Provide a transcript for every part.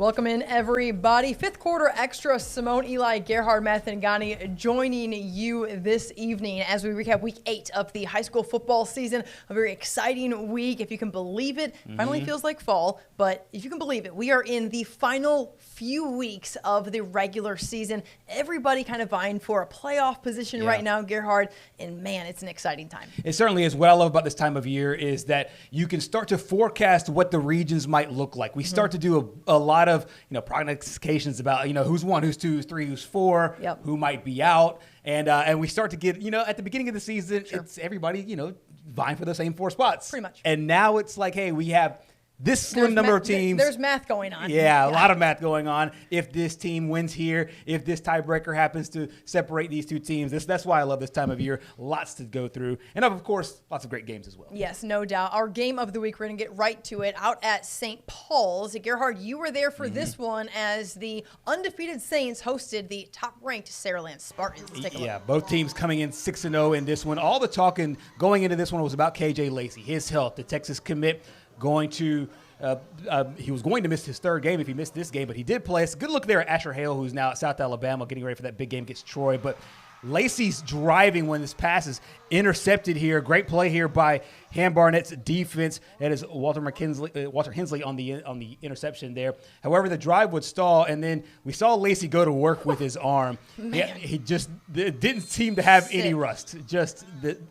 Welcome in, everybody. Fifth quarter extra. Simone, Eli, Gerhard, Mathangani joining you this evening as we recap week 8 of the high school football season. A very exciting week, if you can believe it. Finally feels like fall, but if you can believe it, we are in the final few weeks of the regular season. Everybody kind of vying for a playoff position right now, Gerhard, and man, it's an exciting time. It certainly is. What I love about this time of year is that you can start to forecast what the regions might look like. We start to do a lot of prognostications about who's 1, who's 2, who's 3, who's 4, who might be out, and we start to get at the beginning of the season, it's everybody vying for the same 4 spots pretty much. And now it's like, hey, we have this slim number of teams. There's math going on. Yeah, a lot of math going on. If this team wins here, if this tiebreaker happens to separate these 2 teams, that's why I love this time of year. Lots to go through. And, of course, lots of great games as well. Yes, no doubt. Our game of the week, we're going to get right to it, out at St. Paul's. Gerhard, you were there for this one as the undefeated Saints hosted the top-ranked Saraland Spartans. Let's take a look. Both teams coming in 6-0 in this one. All the talking going into this one was about KJ Lacey, his health, the Texas commit. He was going to miss his 3rd game if he missed this game, but he did play. It's a good look there at Asher Hale, who's now at South Alabama, getting ready for that big game against Troy. But Lacey's driving when this pass is intercepted here. Great play here by Ham Barnett's defense. That is Walter Hensley on the interception there. However, the drive would stall, and then we saw Lacey go to work with his arm. He just didn't seem to have any rust.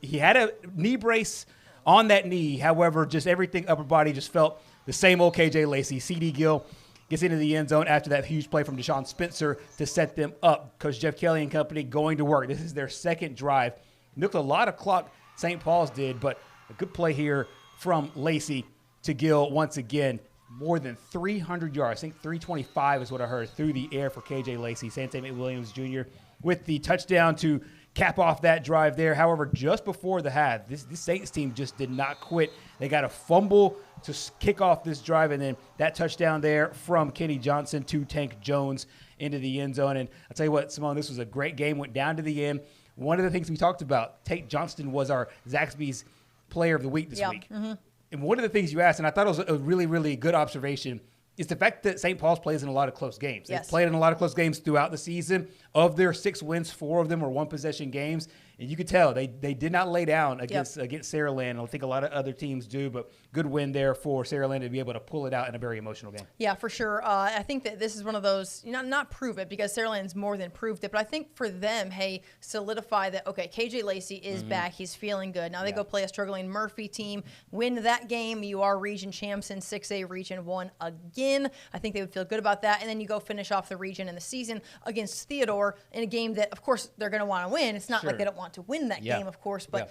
He had a knee brace on that knee. However, just everything, upper body, just felt the same old KJ Lacey. C.D. Gill gets into the end zone after that huge play from Deshaun Spencer to set them up. Coach Jeff Kelly and company going to work. This is their 2nd drive. Milked a lot of clock, St. Paul's did, but a good play here from Lacey to Gill once again. More than 300 yards. I think 325 is what I heard through the air for KJ Lacey. Sante McWilliams Jr. with the touchdown to cap off that drive there. However, just before the half, this Saints team just did not quit. They got a fumble to kick off this drive, and then that touchdown there from Kenny Johnson to Tank Jones into the end zone. And I'll tell you what, Simone, this was a great game. Went down to the end. One of the things we talked about, Tank Johnston was our Zaxby's player of the week this week. And one of the things you asked, and I thought it was a really, really good observation, is the fact that St. Paul's plays in a lot of close games. They've played in a lot of close games throughout the season. Of their 6 wins, 4 of them were one-possession games. And you could tell they did not lay down against Saraland. I think a lot of other teams do, but good win there for Saraland to be able to pull it out in a very emotional game. Yeah, for sure. I think that this is one of those, not prove it because Saraland's more than proved it, but I think for them, hey, solidify that, okay, KJ Lacey is back. He's feeling good. Now they go play a struggling Murphy team. Win that game. You are region champs in 6A Region 1 again. I think they would feel good about that. And then you go finish off the region in the season against Theodore in a game that, of course, they're going to want to win. It's not like they don't want to win that game, of course, but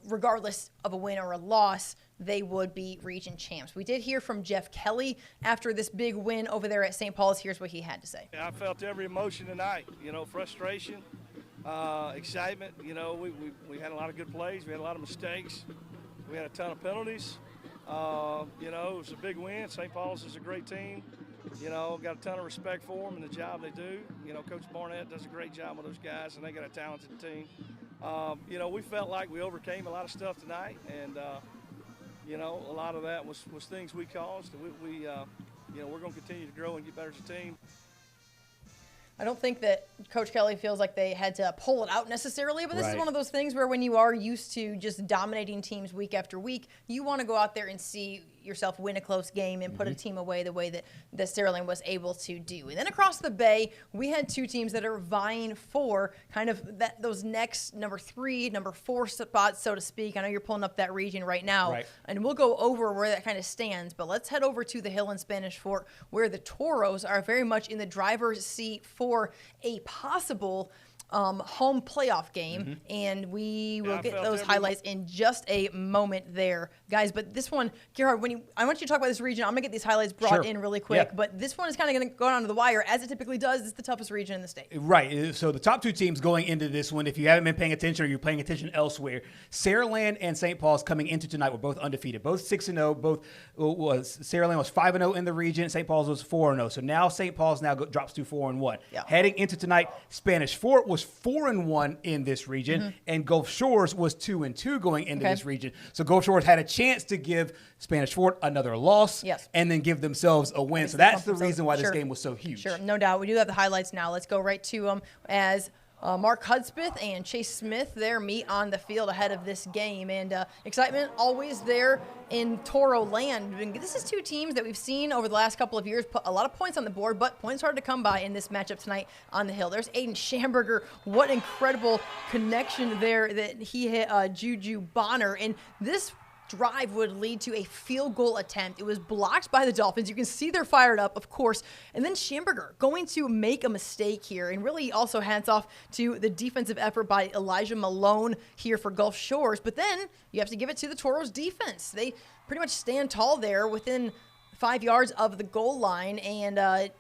regardless of a win or a loss, they would be region champs. We did hear from Jeff Kelly after this big win over there at St. Paul's. Here's what he had to say. I felt every emotion tonight, frustration, excitement. We had a lot of good plays. We had a lot of mistakes. We had a ton of penalties. It was a big win. St. Paul's is a great team. Got a ton of respect for them and the job they do. Coach Barnett does a great job with those guys, and they got a talented team. We felt like we overcame a lot of stuff tonight, and a lot of that was things we caused. We're going to continue to grow and get better as a team. I don't think that Coach Kelly feels like they had to pull it out necessarily, but this is one of those things where when you are used to just dominating teams week after week, you want to go out there and see yourself win a close game and put a team away the way that Saraland was able to do. And then across the bay, we had 2 teams that are vying for kind of those next number 3, number 4 spots, so to speak. I know you're pulling up that region right now, and we'll go over where that kind of stands, but let's head over to the Hill and Spanish Fort, where the Toros are very much in the driver's seat for a possible home playoff game, and we will get those highlights in just a moment there, guys. But this one, Gerhard, I want you to talk about this region. I'm going to get these highlights brought in really quick, but this one is kind of going to go down to the wire, as it typically does. It's the toughest region in the state. Right. So the top 2 teams going into this one, if you haven't been paying attention or you're paying attention elsewhere, Saraland and St. Paul's coming into tonight were both undefeated, both 6-0. Both Saraland was 5-0 in the region. St. Paul's was 4-0. So now St. Paul's drops to 4-1. Heading into tonight, Spanish Fort was was 4-1 in this region, and Gulf Shores was 2-2 going into this region. So Gulf Shores had a chance to give Spanish Fort another loss, and then give themselves a win. So that's the reason why this game was so huge. Sure, no doubt. We do have the highlights now. Let's go right to them as Mark Hudspeth and Chase Smith there meet on the field ahead of this game. And excitement always there in Toro land. This is two teams that we've seen over the last couple of years put a lot of points on the board, but points hard to come by in this matchup tonight on the hill. There's Aiden Schamberger. What incredible connection there that he hit Juju Bonner. And this drive would lead to a field goal attempt. It was blocked by the Dolphins. You can see they're fired up, of course. And then Schamberger going to make a mistake here. And really also hands off to the defensive effort by Elijah Malone here for Gulf Shores. But then you have to give it to the Toros defense. They pretty much stand tall there within 5 yards of the goal line and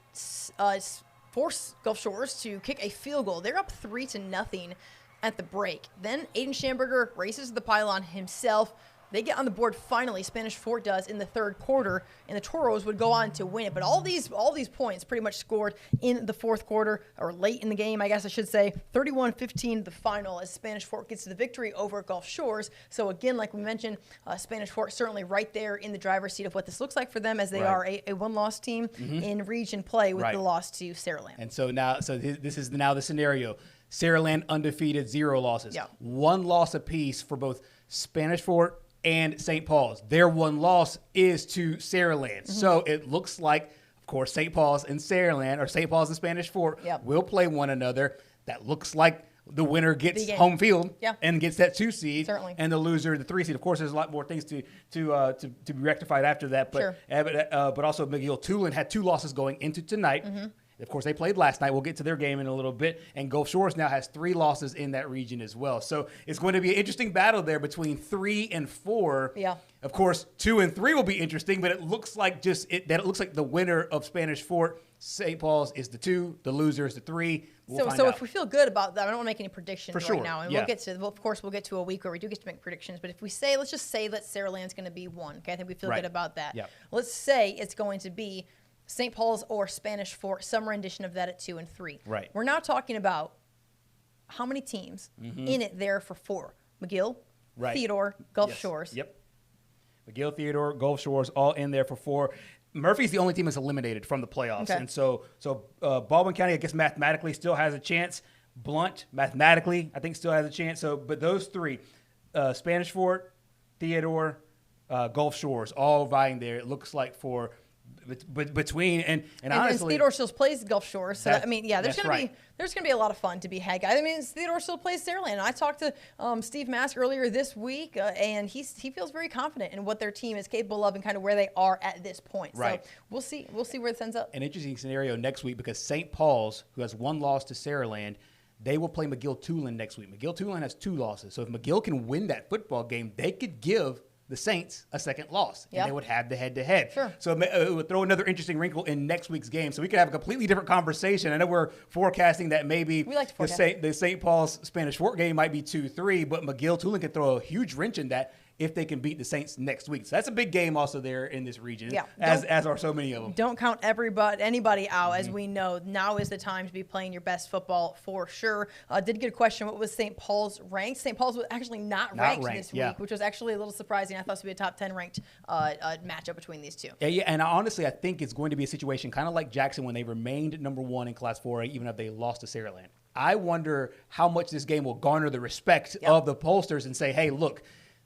force Gulf Shores to kick a field goal. They're up 3-0 at the break. Then Aiden Schamberger races to the pylon himself. They get on the board finally. Spanish Fort does in the third quarter, and the Toros would go on to win it. But all these points pretty much scored in the fourth quarter, or late in the game, I guess I should say. 31-15 the final as Spanish Fort gets the victory over Gulf Shores. So again, like we mentioned, Spanish Fort certainly right there in the driver's seat of what this looks like for them, as they are a one-loss team in region play with the loss to Saraland. And so now, this is now the scenario. Saraland undefeated, 0 losses. 1 loss apiece for both Spanish Fort and St. Paul's. Their 1 loss is to Saraland. So it looks like, of course, St. Paul's and Saraland, or St. Paul's and Spanish Fort, will play one another. That looks like the winner gets home field and gets that 2 seed, and the loser the 3 seed. Of course, there's a lot more things to be rectified after that. But but also McGill-Tulane had 2 losses going into tonight. Of course, they played last night. We'll get to their game in a little bit. And Gulf Shores now has 3 losses in that region as well. So it's going to be an interesting battle there between 3 and 4. Of course, 2 and 3 will be interesting, but it looks like it looks like the winner of Spanish Fort, St. Paul's, is the 2, the loser is the 3. So if we feel good about that, I don't want to make any predictions right now. And we'll get to, of course, we'll get to a week where we do get to make predictions. But if we say, let's just say that Saraland's going to be 1. Okay, I think we feel good about that. Let's say it's going to be St. Paul's or Spanish Fort, some rendition of that at 2 and 3. We're now talking about how many teams in it there for 4. McGill, Theodore, Gulf Shores. McGill, Theodore, Gulf Shores, all in there for 4. Murphy's the only team that's eliminated from the playoffs. And so Baldwin County, I guess, mathematically still has a chance. Blunt, mathematically, I think still has a chance. So, but those 3, Spanish Fort, Theodore, Gulf Shores, all vying there, it looks like, for between and honestly, Theodore still plays Gulf Shores, so there's gonna be a lot of fun to be had. I mean, Theodore still plays Saraland. I talked to Steve Mask earlier this week, and he feels very confident in what their team is capable of and kind of where they are at this point. So we'll see where it ends up. An interesting scenario next week, because St. Paul's, who has 1 loss to Saraland, they will play McGill-Tulane next week. McGill-Tulane has 2 losses, so if McGill can win that football game, they could give the Saints a second loss, and they would have the head-to-head. So it would throw another interesting wrinkle in next week's game. So we could have a completely different conversation. I know we're forecasting that maybe the St. Paul's Spanish Fort game might be 2-3, but McGill-Tulane could throw a huge wrench in that if they can beat the Saints next week. So that's a big game also there in this region, as are so many of them. Don't count anybody out, as we know. Now is the time to be playing your best football for sure. Did get a question, what was St. Paul's ranked? St. Paul's was actually not ranked this week, which was actually a little surprising. I thought this would be a top 10 ranked matchup between these 2. And honestly, I think it's going to be a situation kind of like Jackson when they remained number 1 in Class 4A, even if they lost to Saraland. I wonder how much this game will garner the respect of the pollsters and say, hey, look,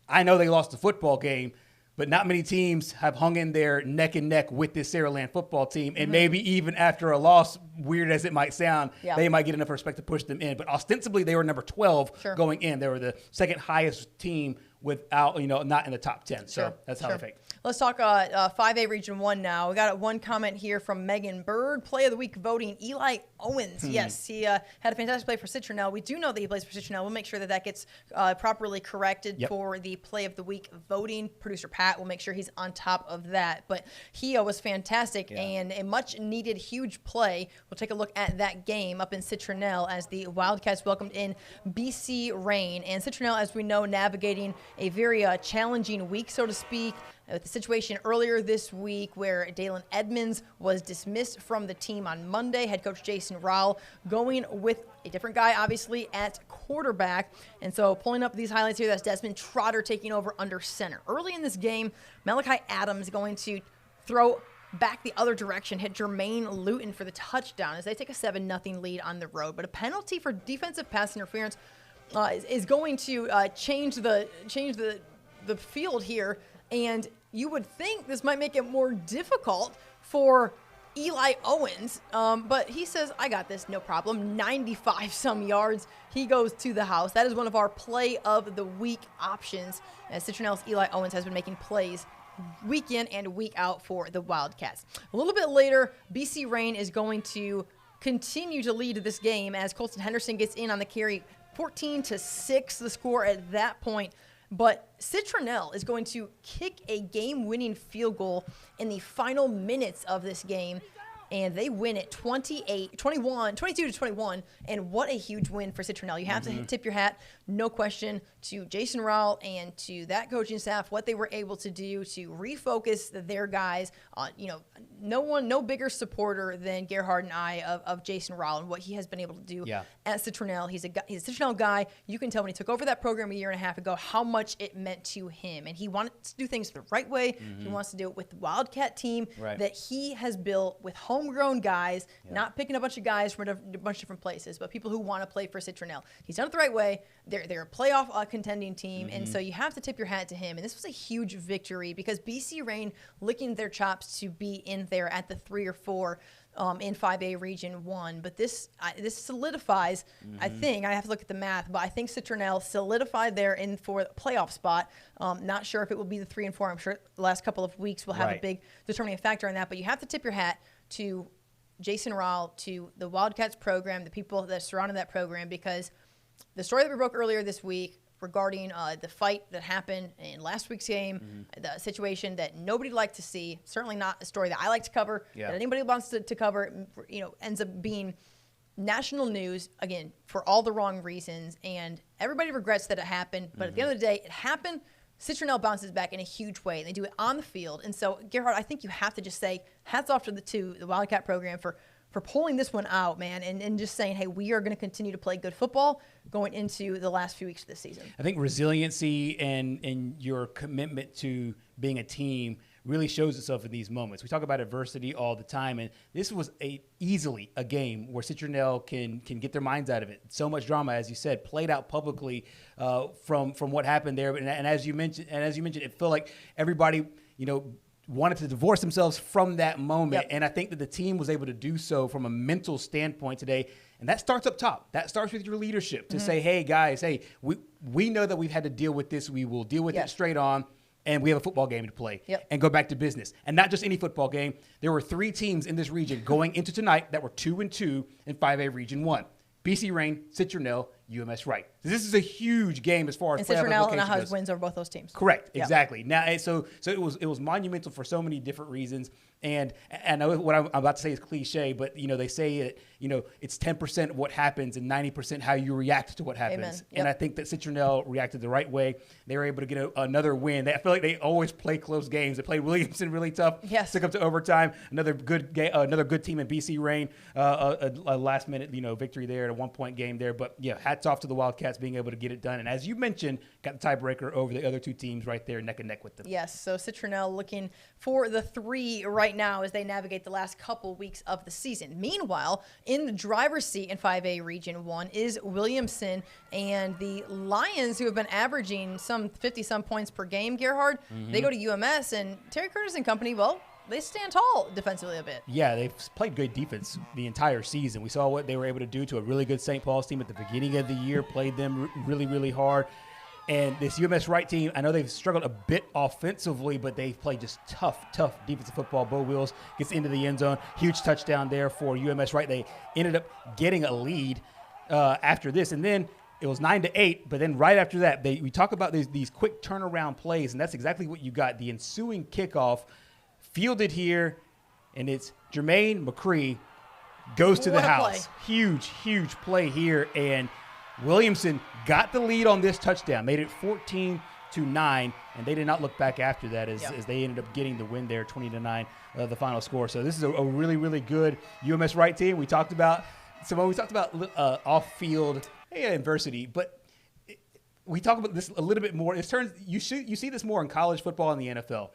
I know they lost the football game, but not many teams have hung in there neck and neck with this Saraland football team. And maybe even after a loss, weird as it might sound, they might get enough respect to push them in. But ostensibly, they were number 12 going in. They were the second highest team without, not in the top 10. So that's how I think. Let's talk 5A Region 1 now. We got one comment here from Megan Bird. Play of the week voting, Eli Owens. Yes, he had a fantastic play for Citronelle. We do know that he plays for Citronelle. We'll make sure that gets properly corrected for the play of the week voting. Producer Pat will make sure he's on top of that. But he was fantastic and a much-needed huge play. We'll take a look at that game up in Citronelle as the Wildcats welcomed in BC Rain. And Citronelle, as we know, navigating a very challenging week, so to speak. with the situation earlier this week where Dalen Edmonds was dismissed from the team on Monday. Head coach Jason Rowell going with a different guy, obviously, at quarterback. And so pulling up these highlights here, that's Desmond Trotter taking over under center. Early in this game, Malachi Adams going to throw back the other direction, hit Jermaine Luton for the touchdown as they take a 7-0 lead on the road. But a penalty for defensive pass interference is going to change the field here, and you would think this might make it more difficult for Eli Owens, but he says, I got this, no problem. 95-some yards. He goes to the house. That is one of our play of the week options, as Citronel's Eli Owens has been making plays week in and week out for the Wildcats. A little bit later, BC Reign is going to continue to lead this game as Colton Henderson gets in on the carry. 14-6 the score at that point. But Citronelle is going to kick a game-winning field goal in the final minutes of this game, and they win it 22-21, and what a huge win for Citronelle. You have to tip your hat, no question, to Jason Rowell and to that coaching staff, what they were able to do to refocus their guys. No bigger supporter than Gerhard and I of Jason Rowell and what he has been able to do at Citronelle. He's a Citronelle guy. You can tell when he took over that program a year and a half ago how much it meant to him, and he wanted to do things the right way. He wants to do it with the Wildcat team that he has built with homegrown guys, not picking a bunch of guys from a bunch of different places, but people who want to play for Citronelle. He's done it the right way. They're a playoff contending team, and so you have to tip your hat to him. And this was a huge victory because BC Reign licking their chops to be in there at the 3 or 4 in 5A Region 1. But this solidifies, I think, I have to look at the math, but I think Citronelle solidified there in for the playoff spot. Not sure if it will be the 3 and 4. I'm sure the last couple of weeks will have a big determining factor in that, but you have to tip your hat to Jason Rowell, to the Wildcats program, the people that surrounded that program, because the story that we broke earlier this week regarding the fight that happened in last week's game, the situation that nobody liked to see, certainly not a story that I like to cover, that anybody wants to cover, ends up being national news, again, for all the wrong reasons, and everybody regrets that it happened, but at the end of the day, it happened. Citronelle bounces back in a huge way, and they do it on the field. And so, Gerhard, I think you have to just say hats off to the Wildcat program for pulling this one out, man, and just saying, hey, we are going to continue to play good football going into the last few weeks of this season. I think resiliency and your commitment to being a team really shows itself in these moments. We talk about adversity all the time, and this was easily a game where Citronelle can get their minds out of it. So much drama, as you said, played out publicly from what happened there. And as you mentioned, it felt like everybody, wanted to divorce themselves from that moment. And I think that the team was able to do so from a mental standpoint today. And that starts up top. That starts with your leadership to say, hey, guys, we know that we've had to deal with this. We will deal with it straight on. And we have a football game to play and go back to business. And not just any football game. There were 3 teams in this region going into tonight that were 2-2 in 5A Region 1. BC Reign, Citronelle, UMS Wright. This is a huge game as far as playoff Citronelle and implications has wins over both those teams. Correct, exactly. Now, so it was monumental for so many different reasons. And I know what I'm about to say is cliche, but they say it. It's 10% of what happens and 90% how you react to what happens. And I think that Citronelle reacted the right way. They were able to get another win. I feel like they always play close games. They played Williamson really tough. Yes. Took up to overtime. Another good game. Another good team in BC Reign. A last minute victory there, a 1-point game there. But hats off to the Wildcats being able to get it done. And as you mentioned, got the tiebreaker over the other 2 teams right there, neck and neck with them. Yes. So Citronelle looking for the 3 right now as they navigate the last couple weeks of the season. Meanwhile, in the driver's seat in 5A Region 1 is Williamson and the Lions, who have been averaging some 50-some points per game, Gerhard. They go to UMS, and Terry Curtis and company, they stand tall defensively a bit. Yeah, they've played good defense the entire season. We saw what they were able to do to a really good St. Paul's team at the beginning of the year, played them really, really hard. And this UMS Wright team, I know they've struggled a bit offensively, but they've played just tough defensive football. Bo Wills gets into the end zone. Huge touchdown there for UMS Wright. They ended up getting a lead after this. And then it was 9-8, but then right after that, we talk about these quick turnaround plays, and that's exactly what you got. The ensuing kickoff fielded here, and it's Jermaine McCree goes to the house. Huge play here, and Williamson got the lead on this touchdown, made it 14 22-9, and they did not look back after that as they ended up getting the win there, 20-9, the final score. So this is a really, really good UMS Wright team. We talked about off-field adversity, but we talk about this a little bit more. You see this more in college football and the NFL,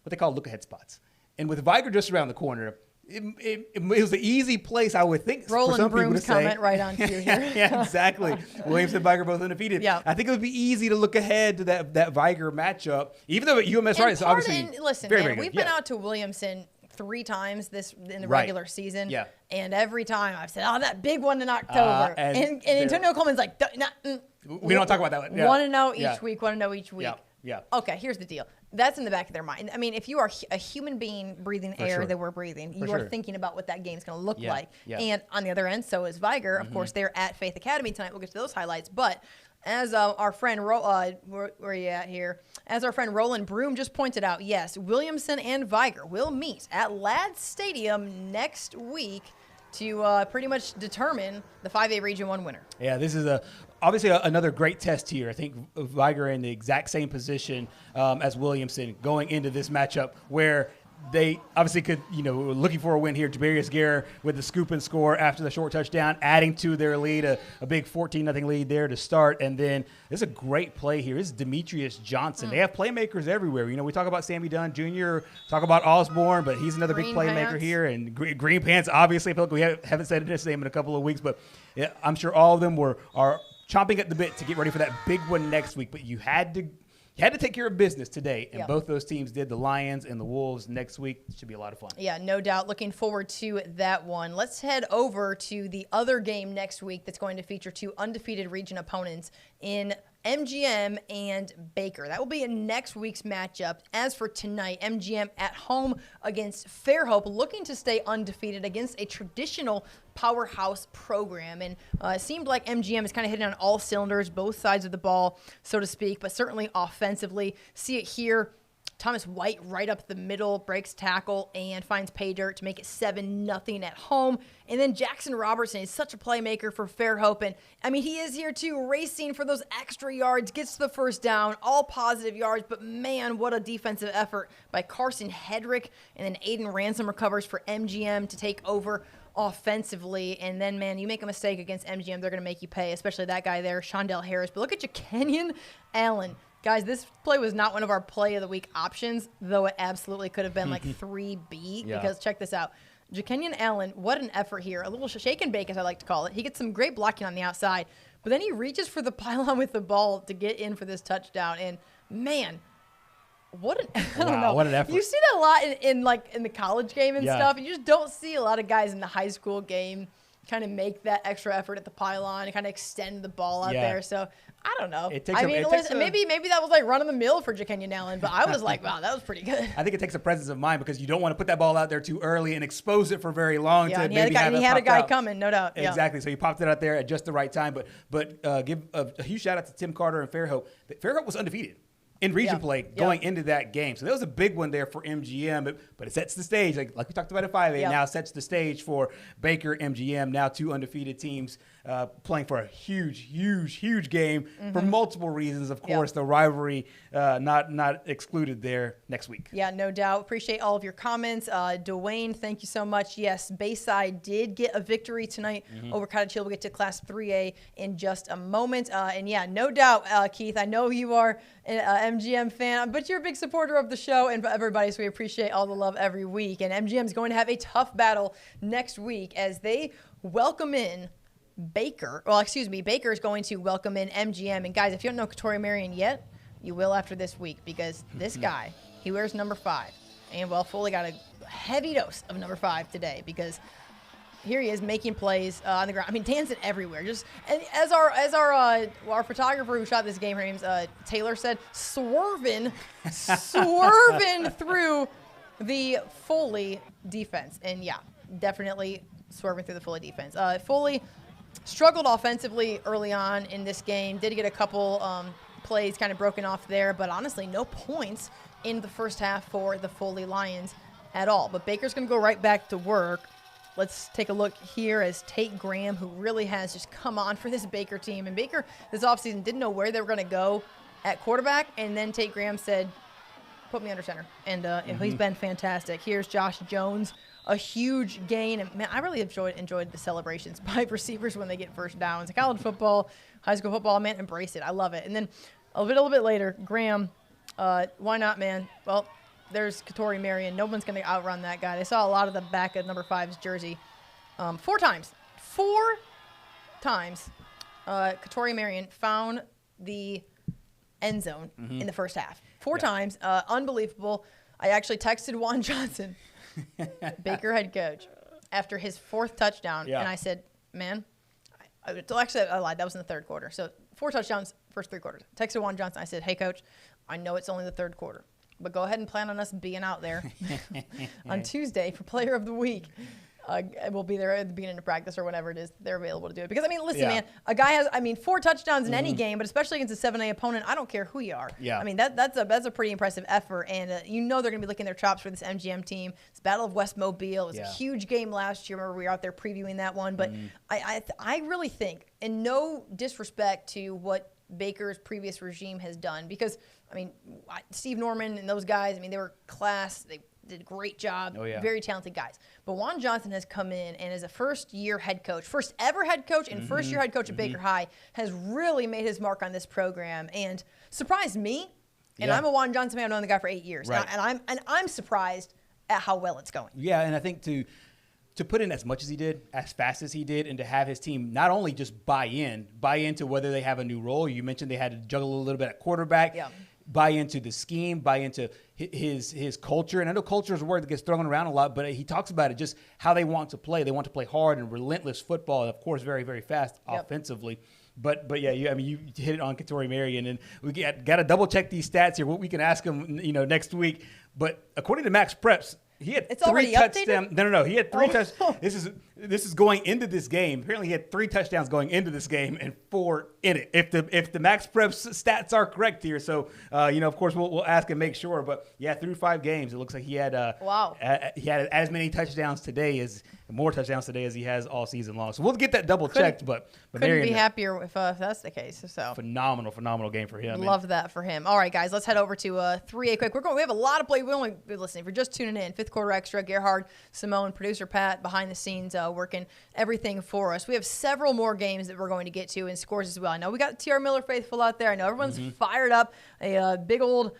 what they call look-ahead spots. And with Viger just around the corner, it was the easy place, I would think, Roland for some people to Broom's say. comment right on cue here. Yeah, exactly. Williamson and Viger both undefeated. Yeah. I think it would be easy to look ahead to that Viger matchup, even though UMS Wright is obviously listen, very, man, very good. we've been out to Williamson 3 times in the Right. regular season. Yeah. And every time I've said, that big one in October. And Antonio Coleman's like, we don't talk about that one. Yeah. Want to know each Yeah. week, want to know each week. Yeah. Yeah. Okay, here's the deal. That's in the back of their mind. I mean, if you are a human being breathing air sure. that we're breathing, you For are sure. thinking about what that game's going to look Yeah, like. yeah. And on the other end, so is Viger. Of course, they're at Faith Academy tonight. We'll get to those highlights. But as our friend, where are you at here? As our friend Roland Broom just pointed out, yes, Williamson and Viger will meet at Ladd Stadium next week to pretty much determine the 5A Region 1 winner. Yeah, this is obviously another great test here. I think Viger in the exact same position as Williamson going into this matchup where they obviously could, were looking for a win here. Jabarius Guerra with the scoop and score after the short touchdown, adding to their lead, a big 14-0 lead there to start. And then this is a great play here. This is Demetrius Johnson. They have playmakers everywhere. We talk about Sammy Dunn Jr., talk about Osborne, but he's another big playmaker here. And Green Pants, obviously, I feel like we haven't said his name in a couple of weeks, but yeah, I'm sure all of them are chomping at the bit to get ready for that big one next week. But you had to take care of business today, and both those teams did. The Lions and the Wolves next week. Should be a lot of fun. Yeah, no doubt. Looking forward to that one. Let's head over to the other game next week that's going to feature 2 undefeated region opponents in MGM and Baker. That will be in next week's matchup. As for tonight, MGM at home against Fairhope, looking to stay undefeated against a traditional powerhouse program. And it seemed like MGM is kind of hitting on all cylinders, both sides of the ball, so to speak, but certainly offensively. See it here. Thomas White right up the middle, breaks tackle, and finds pay dirt to make it 7-0 at home. And then Jackson Robertson is such a playmaker for Fairhope. And, I mean, he is here, too, racing for those extra yards, gets to the first down, all positive yards. But, man, what a defensive effort by Carson Hedrick. And then Aiden Ransom recovers for MGM to take over offensively. And then, man, you make a mistake against MGM, they're going to make you pay, especially that guy there, Shondell Harris. But look at Kenyon Allen. Guys, this play was not one of our play of the week options, though it absolutely could have been like 3B, because check this out. Kenyon Allen, what an effort here. A little shake and bake, as I like to call it. He gets some great blocking on the outside, but then he reaches for the pylon with the ball to get in for this touchdown. And, man, what an I don't know. What an effort. You see that a lot in the college game and stuff, and you just don't see a lot of guys in the high school game kind of make that extra effort at the pylon and kind of extend the ball out there. So I don't know. Maybe that was like run of the mill for Kenyon Allen, but I was like, wow, that was pretty good. I think it takes a presence of mind because you don't want to put that ball out there too early and expose it for very long. Yeah, to he had a guy coming, no doubt. Exactly. So he popped it out there at just the right time. But give a huge shout out to Tim Carter and Fairhope. Fairhope was undefeated in region play going into that game. So that was a big one there for MGM, but it sets the stage, like we talked about at 5A, now sets the stage for Baker, MGM, now 2 undefeated teams playing for a huge game for multiple reasons. Of course, the rivalry not excluded there next week. Yeah, no doubt. Appreciate all of your comments. Dwayne, thank you so much. Yes, Bayside did get a victory tonight over Cottage Hill. We'll get to Class 3A in just a moment. And yeah, no doubt, Keith, I know you are an MGM fan, but you're a big supporter of the show and everybody, so we appreciate all the love every week. And MGM is going to have a tough battle next week as they welcome in Baker. Well, excuse me, Baker is going to welcome in MGM. And guys, if you don't know Katori Marion yet, you will after this week, because this guy, he wears number 5. And, well, Foley got a heavy dose of number 5 today, because here he is making plays on the ground. I mean, dancing everywhere. Just and as our photographer who shot this game, her name's Taylor, said, swerving through the Foley defense. And yeah, definitely swerving through the Foley defense. Foley struggled offensively early on in this game. Did get a couple plays kind of broken off there, but honestly, no points in the first half for the Foley Lions at all. But Baker's going to go right back to work. Let's take a look here as Tate Graham, who really has just come on for this Baker team. And Baker this offseason didn't know where they were going to go at quarterback, and then Tate Graham said, put me under center. And he's been fantastic. Here's Josh Jones, a huge gain. And, man, I really enjoyed the celebrations by receivers when they get first downs. College football, high school football, man, embrace it. I love it. And then a little bit later, Graham, why not, man? Well, there's Katori Marion. No one's going to outrun that guy. They saw a lot of the back of number 5's jersey. 4 times. Katori Marion found the end zone in the first half. 4 times. Unbelievable. I actually texted Juan Johnson, Baker head coach, after his 4th touchdown. And I said, man, actually, I lied. That was in the 3rd quarter. So 4 touchdowns, first 3 quarters. Texted Juan Johnson. I said, hey, coach, I know it's only the 3rd quarter, but go ahead and plan on us being out there on Tuesday for Player of the Week. We'll be there at the beginning of practice or whenever it is they're available to do it. Because, listen, man, a guy has, 4 touchdowns in any game, but especially against a 7A opponent, I don't care who you are. Yeah. That's a pretty impressive effort. And they're going to be licking their chops for this MGM team. It's Battle of West Mobile. It was a huge game last year. Remember, we were out there previewing that one. But I really think, and no disrespect to what Baker's previous regime has done, because, Steve Norman and those guys, they were class. They did a great job. Very talented guys. But Juan Johnson has come in and as a first-year head coach, first ever head coach and first-year head coach at Baker High, has really made his mark on this program and surprised me. And I'm a Juan Johnson fan. I've known the guy for 8 years. Right. And I'm surprised at how well it's going. Yeah, and I think to put in as much as he did, as fast as he did, and to have his team not only just buy into whether they have a new role. You mentioned they had to juggle a little bit at quarterback. Yeah. Buy into the scheme, buy into his culture. And I know culture is a word that gets thrown around a lot, but he talks about it, just how they want to play. They want to play hard and relentless football, and of course, very, very fast offensively. But yeah, you hit it on Katori Marion, and we got to double check these stats here. What we can ask him, next week. But according to Max Preps, he had it's 3 touchdowns. No. He had 3 touchdowns. This is going into this game. Apparently, he had 3 touchdowns going into this game and 4 in it. If the Max Preps stats are correct here, so of course we'll ask and make sure. But yeah, through 5 games, it looks like he had he had as many touchdowns today as he has all season long. So we'll get that double checked. But couldn't Marion, be happier if that's the case. So phenomenal game for him. Love that for him. All right, guys, let's head over to 3A quick. We have a lot of play. We only listening. If you're just tuning in, 5th quarter extra. Gerhard, Simone, producer Pat behind the scenes working everything for us. We have several more games that we're going to get to and scores as well. I know we got TR Miller faithful out there. I know everyone's fired up. A big old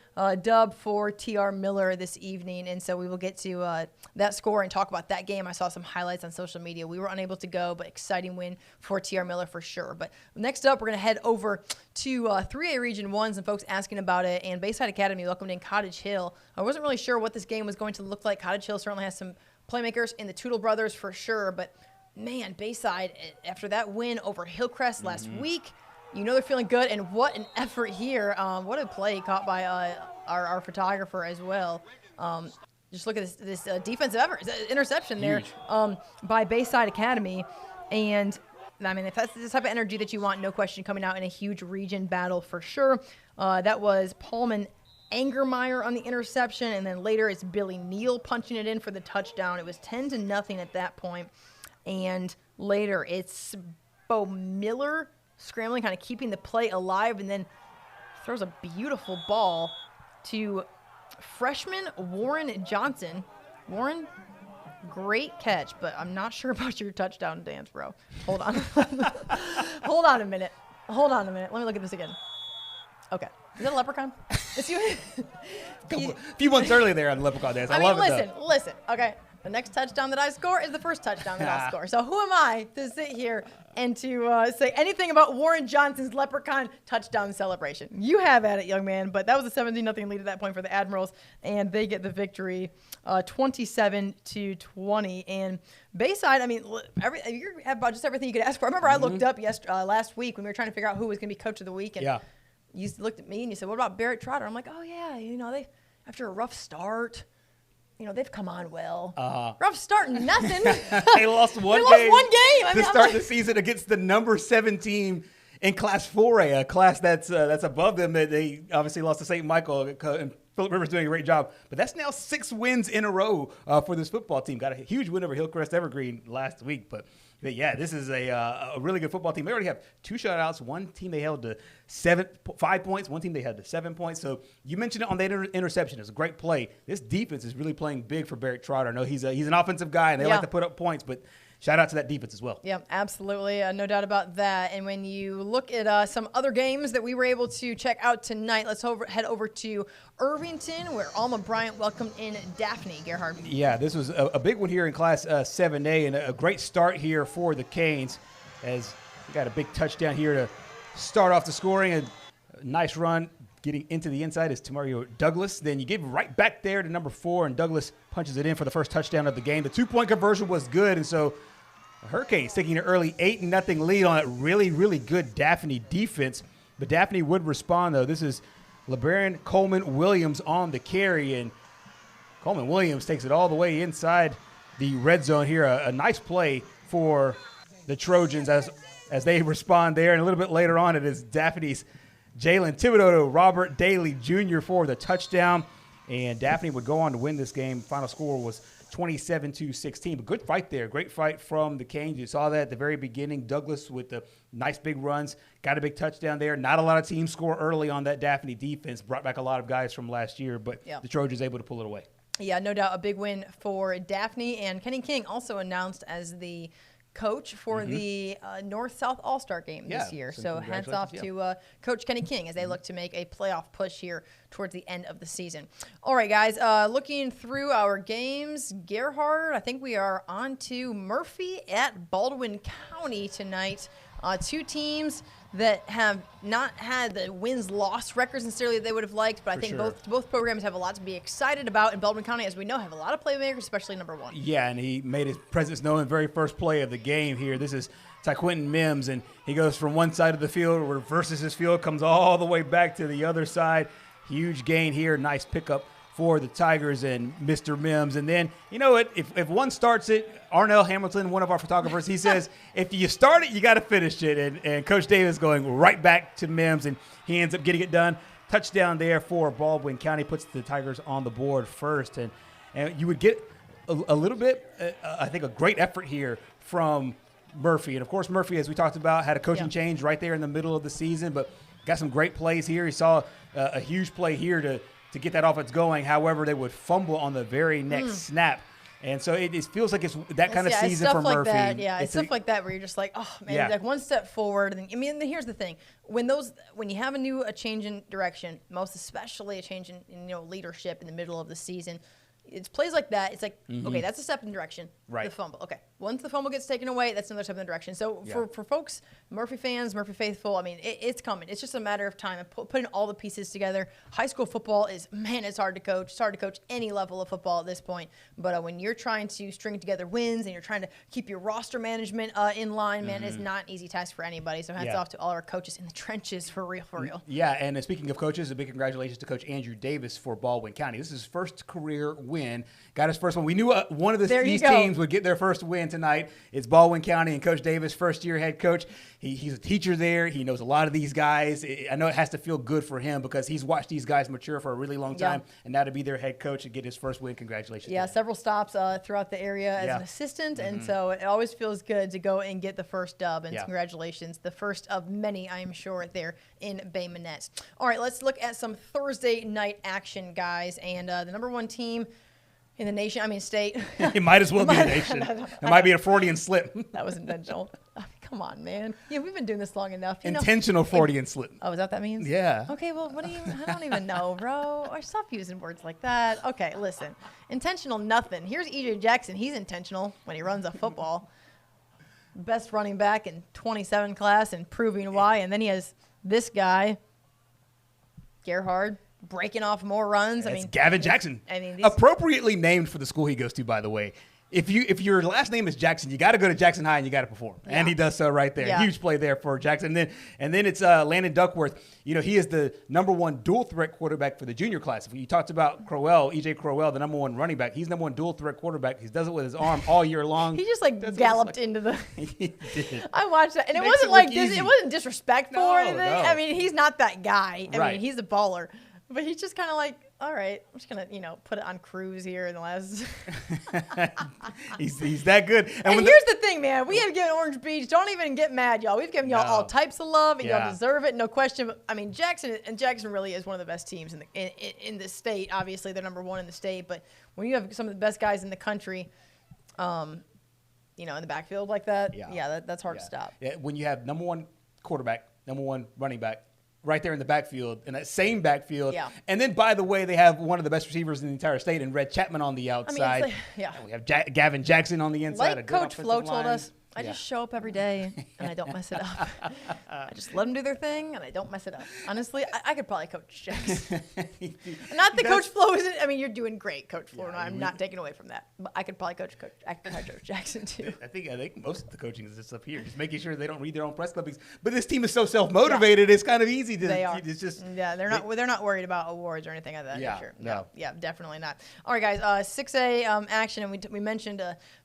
dub for TR Miller this evening, and so we will get to that score and talk about that game. I saw some highlights on social media. We were unable to go, but exciting win for TR Miller for sure. But next up, we're going to head over to 3A Region 1. Some folks asking about it, and Bayside Academy welcomed in Cottage Hill. I wasn't really sure what this game was going to look like. Cottage Hill certainly has some playmakers in the Tootle brothers for sure, but man, Bayside, after that win over Hillcrest last week, they're feeling good, and what an effort here. What a play caught by our photographer as well. Just look at this defensive effort. Interception there by Bayside Academy. And, if that's the type of energy that you want, no question, coming out in a huge region battle for sure. That was Paulman Angermeyer on the interception, and then later it's Billy Neal punching it in for the touchdown. It was 10-0 at that point. And later it's Bo Miller scrambling, kind of keeping the play alive, and then throws a beautiful ball to freshman Warren Johnson. Warren, great catch, but I'm not sure about your touchdown dance, bro. Hold on. Hold on a minute. Let me look at this again. Okay. Is that a leprechaun? It's you. A few months earlier there on the leprechaun dance. I love it, though. Listen. Okay. The next touchdown that I score is the first touchdown that I'll score. So who am I to sit here and to say anything about Warren Johnson's leprechaun touchdown celebration? You have at it, young man. But that was a 17-0 lead at that point for the Admirals, and they get the victory 27-20. And Bayside, you have about just everything you could ask for. I remember I looked up last week when we were trying to figure out who was going to be coach of the week. And you looked at me and you said, what about Barrett Trotter? I'm like, oh, yeah, they after a rough start – they've come on well. Rough start, nothing. They lost one game to start the season against the number 7 team in Class 4A, a class that's above them. They obviously lost to St. Michael Phillip Rivers doing a great job. But that's now 6 wins in a row for this football team. Got a huge win over Hillcrest Evergreen last week. But yeah, this is a really good football team. They already have 2 shutouts. One team they held to 5 points. One team they had to 7 points. So you mentioned it on that interception. It's a great play. This defense is really playing big for Barrett Trotter. I know he's an offensive guy, and they like to put up points, but shout out to that defense as well. Yeah, absolutely. No doubt about that. And when you look at some other games that we were able to check out tonight, let's head over to Irvington, where Alma Bryant welcomed in Daphne. Gerhard. Yeah, this was a big one here in Class 7A, and a great start here for the Canes, as we got a big touchdown here to start off the scoring. A nice run getting into the inside is Tamario Douglas. Then you give right back there to number 4, and Douglas punches it in for the first touchdown of the game. The 2-point conversion was good, and so the Hurricanes taking an early 8-0 lead on a really, really good Daphne defense. But Daphne would respond, though. This is LeBaron Coleman-Williams on the carry, and Coleman-Williams takes it all the way inside the red zone here. A nice play for the Trojans as they respond there. And a little bit later on, it is Daphne's Jalen Thibodeau to Robert Daly Jr. for the touchdown. And Daphne would go on to win this game. Final score was 27-16. But good fight there. Great fight from the Canes. You saw that at the very beginning. Douglas with the nice big runs. Got a big touchdown there. Not a lot of teams score early on that Daphne defense. Brought back a lot of guys from last year. But the Trojans able to pull it away. Yeah, no doubt a big win for Daphne. And Kenny King also announced as the coach for the North-South All-Star game this year. So hats off to Coach Kenny King as they look to make a playoff push here towards the end of the season. All right, guys, looking through our games, Gerhard, I think we are on to Murphy at Baldwin County tonight. 2 teams that have not had the wins-loss records necessarily that they would have liked, but I think both programs have a lot to be excited about. And Baldwin County, as we know, have a lot of playmakers, especially number 1. Yeah, and he made his presence known in the very first play of the game here. This is Tyquinton Mims, and he goes from one side of the field, reverses his field, comes all the way back to the other side. Huge gain here, nice pickup for the Tigers and Mr. Mims. And then, you know what, if one starts it, Arnell Hamilton, one of our photographers, he says, if you start it, you got to finish it. And Coach Davis going right back to Mims, and he ends up getting it done. Touchdown there for Baldwin County, puts the Tigers on the board first. And you would get a little bit, I think, a great effort here from Murphy. And, of course, Murphy, as we talked about, had a coaching change right there in the middle of the season, but got some great plays here. He saw a huge play here to get that offense going. However, they would fumble on the very next snap. And so it feels like it's that kind of season for Murphy. It's stuff like that where you're just like, oh, man, like one step forward. And I mean, here's the thing. When you have a change in direction, most especially a change in leadership in the middle of the season, it's plays like that. It's like, okay, that's a step in direction. Right. The fumble. Okay. Once the fumble gets taken away, that's another step in the direction. So for folks, Murphy fans, Murphy faithful, I mean, it's coming. It's just a matter of time and putting all the pieces together. High school football it's hard to coach. It's hard to coach any level of football at this point. But when you're trying to string together wins and you're trying to keep your roster management in line, man, it's not an easy task for anybody. So hats off to all our coaches in the trenches for real. Yeah, and speaking of coaches, a big congratulations to Coach Andrew Davis for Baldwin County. This is his first career win. Got his first one. We knew one of these teams would get their first win tonight. It's Baldwin County, and Coach Davis, first-year head coach. He's a teacher there. He knows a lot of these guys. I know it has to feel good for him because he's watched these guys mature for a really long time, and now to be their head coach and get his first win, congratulations. Yeah, several stops throughout the area as an assistant, and so it always feels good to go and get the first dub, and congratulations. The first of many, I am sure, there in Bay Minette. All right, let's look at some Thursday night action, guys, and the number 1 team in the nation, state. It might as well be the nation. It might be a Freudian slip. That was intentional. Come on, man. Yeah, we've been doing this long enough. Intentional Freudian slip. Oh, is that what that means? Yeah. Okay, well, I don't even know, bro. Or stop using words like that. Okay, listen. Intentional nothing. Here's E.J. Jackson. He's intentional when he runs a football. Best running back in 27 class and proving why. And then he has this guy, Gerhard, breaking off more runs. That's Gavin Jackson. Appropriately named for the school he goes to, by the way. If your last name is Jackson, you got to go to Jackson High and you got to perform. Yeah. And he does so right there. Yeah. Huge play there for Jackson. And then it's Landon Duckworth. He is the number 1 dual threat quarterback for the junior class. If you talked about Crowell, E.J. Crowell, the number 1 running back, he's number 1 dual threat quarterback. He does it with his arm all year long. He just galloped into the. He did. I watched that, and it wasn't disrespectful or anything. No. He's not that guy. He's a baller. But he's just kind of like, all right, I'm just going to, put it on cruise here in the last. he's that good. And here's the thing, man. We have given Orange Beach. Don't even get mad, y'all. We've given y'all all types of love, and y'all deserve it, no question. But, I mean, Jackson really is one of the best teams in the state. Obviously, they're number one in the state. But when you have some of the best guys in the country, in the backfield like that, that's hard to stop. Yeah, when you have number one quarterback, number one running back, right there in the backfield, in that same backfield. Yeah. And then, by the way, they have one of the best receivers in the entire state, and Red Chapman on the outside. And we have Gavin Jackson on the inside. Like Coach Flo told us, I just show up every day, and I don't mess it up. I just let them do their thing, and I don't mess it up. Honestly, I could probably coach Jackson. Not that Coach Flo isn't. I mean, you're doing great, Coach Flo. Yeah, I'm not taking away from that. But I could probably coach Jackson, too. I think most of the coaching is just up here, just making sure they don't read their own press clippings. But this team is so self-motivated, it's kind of easy to. They are. It's just. Yeah, they're not worried about awards or anything like that. Yeah, sure. no. Yeah, definitely not. All right, guys. 6A action, and we mentioned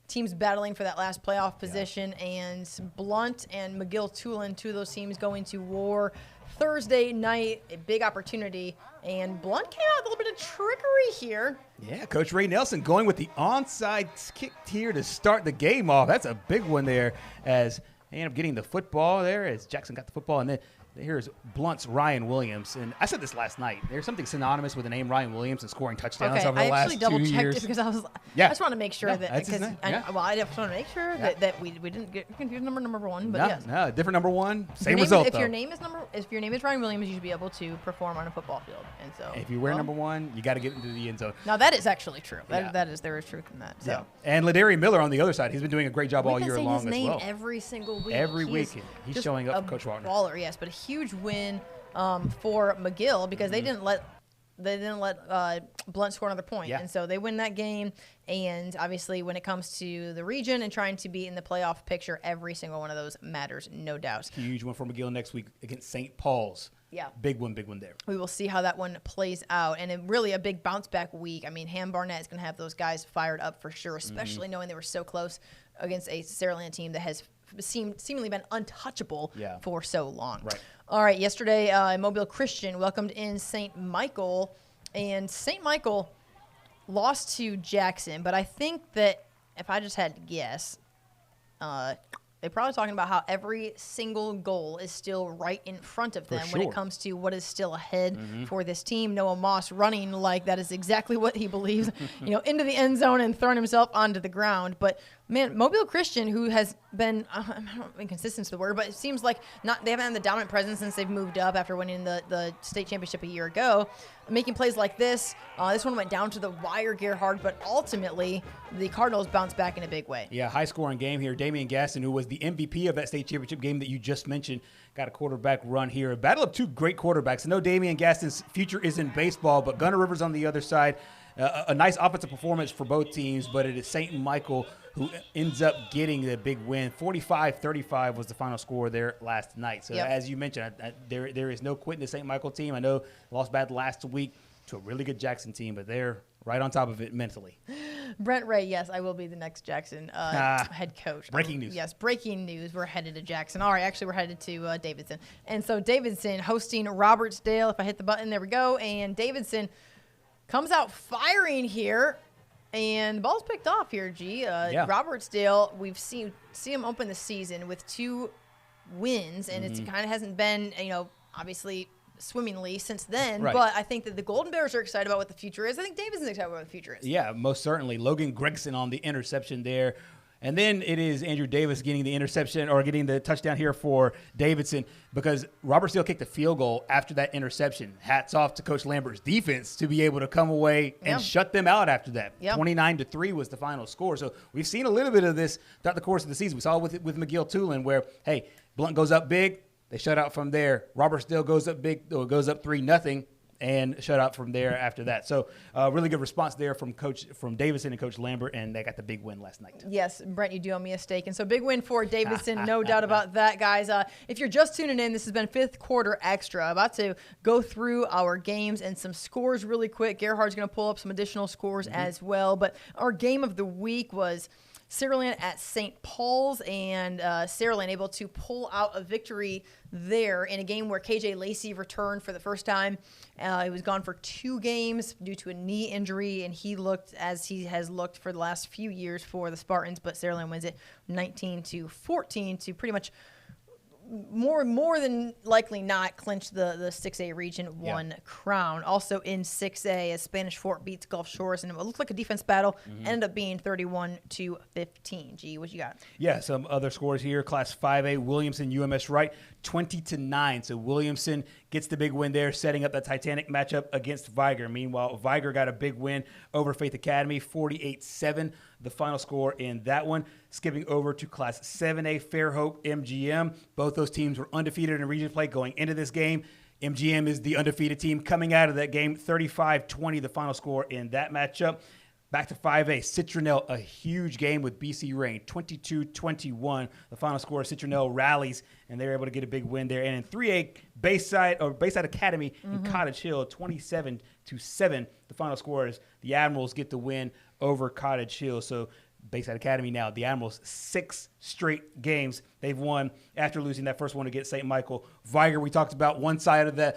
teams battling for that last playoff position, and Blunt and McGill-Tulane, two of those teams going to war Thursday night, a big opportunity, and Blunt came out with a little bit of trickery here. Yeah, Coach Ray Nelson going with the onside kick here to start the game off. That's a big one there as they end up getting the football there as Jackson got the football, and then here's Blunt's Ryan Williams. And I said this last night. There's something synonymous with the name Ryan Williams and scoring touchdowns over the last 2 years. I actually double-checked it because I just want to make sure that – that's his name. I just want to make sure that we didn't get confused number one. But no, different number one, same result, if your name is Ryan Williams, you should be able to perform on a football field. And so if you wear number one, you got to get into the end zone. Now, that is actually true. There is truth in that. So. Yeah. And Ladarian Miller on the other side, he's been doing a great job all year long as well. His name every single week. Every week. He's showing up for Coach Wagner. Baller, yes, but a huge win for McGill because they didn't let Blunt score another point. And so they win that game. And obviously when it comes to the region and trying to be in the playoff picture, every single one of those matters, no doubt. Huge one for McGill next week against St. Paul's. Yeah. Big one there. We will see how that one plays out. And really a big bounce back week. I mean, Ham Barnett is going to have those guys fired up for sure, especially knowing they were so close against a Saraland team that has seemingly been untouchable for so long. Right. All right, yesterday, Mobile Christian welcomed in St. Michael, and St. Michael lost to Jackson, but I think that if I just had to guess, they're probably talking about how every single goal is still right in front of them when it comes to what is still ahead for this team. Noah Moss running like that is exactly what he believes, into the end zone and throwing himself onto the ground. But, man, Mobile Christian, who has been, I don't know, inconsistent is the word, but it seems like they haven't had the dominant presence since they've moved up after winning the state championship a year ago. Making plays like this. This one went down to the wire, Gerhard, but ultimately the Cardinals bounced back in a big way. Yeah, high-scoring game here. Damian Gaston, who was the MVP of that state championship game that you just mentioned, got a quarterback run here. A battle of two great quarterbacks. I know Damian Gaston's future is in baseball, but Gunnar Rivers on the other side. A nice offensive performance for both teams, but it is St. Michael who ends up getting the big win. 45-35 was the final score there last night. So as you mentioned, there is no quitting the St. Michael team. I know lost bad last week to a really good Jackson team, but they're right on top of it mentally. Brent Ray, yes, I will be the next Jackson head coach. Breaking news. Yes, breaking news. We're headed to Jackson. All right, actually, we're headed to Davidson. And so Davidson hosting Robertsdale. If I hit the button, there we go. And Davidson comes out firing here, and the ball's picked off here, G. Robertsdale, we've seen him open the season with 2 wins, and it kind of hasn't been, obviously swimmingly since then. Right. But I think that the Golden Bears are excited about what the future is. I think Davidson's excited about what the future is. Yeah, most certainly. Logan Gregson on the interception there. And then it is Andrew Davis getting the interception or getting the touchdown here for Davidson because Robertsdale kicked a field goal after that interception. Hats off to Coach Lambert's defense to be able to come away and shut them out after that. 29-3 was the final score. So we've seen a little bit of this throughout the course of the season. We saw it with McGill-Tulane where, hey, Blunt goes up big, they shut out from there. Robertsdale goes up big, or goes up 3-0. And shut out from there after that. So really good response there from Davidson and Coach Lambert, and they got the big win last night. Yes, Brent, you do owe me a steak. And so big win for Davidson, no doubt about that, guys. If you're just tuning in, this has been 5th Quarter Extra. About to go through our games and some scores really quick. Gerhard's going to pull up some additional scores as well. But our game of the week was Saraland at St. Paul's, and Saraland able to pull out a victory there in a game where KJ Lacey returned for the first time. He was gone for 2 games due to a knee injury, and he looked as he has looked for the last few years for the Spartans, but Saraland wins it 19-14 to pretty much more than likely not clinch the 6A Region 1 crown. Also in 6A, as Spanish Fort beats Gulf Shores, and it looked like a defense battle, ended up being 31-15. G, what you got? Yeah, some other scores here. Class 5A, Williamson, UMS Wright, 20-9. So Williamson gets the big win there, setting up that Titanic matchup against Viger. Meanwhile, Viger got a big win over Faith Academy, 48-7. The final score in that one. Skipping over to Class 7A, Fairhope, MGM. Both those teams were undefeated in region play going into this game. MGM is the undefeated team coming out of that game, 35-20, the final score in that matchup. Back to 5A, Citronelle, a huge game with BC Rain, 22-21. The final score, Citronelle rallies, and they're able to get a big win there. And in 3A, Bayside Academy in Cottage Hill, 27-7. The final score is the Admirals get the win over Cottage Hill. So Bayside Academy now, the Admirals, 6 straight games they've won after losing that first one against St. Michael. Viger, we talked about one side of the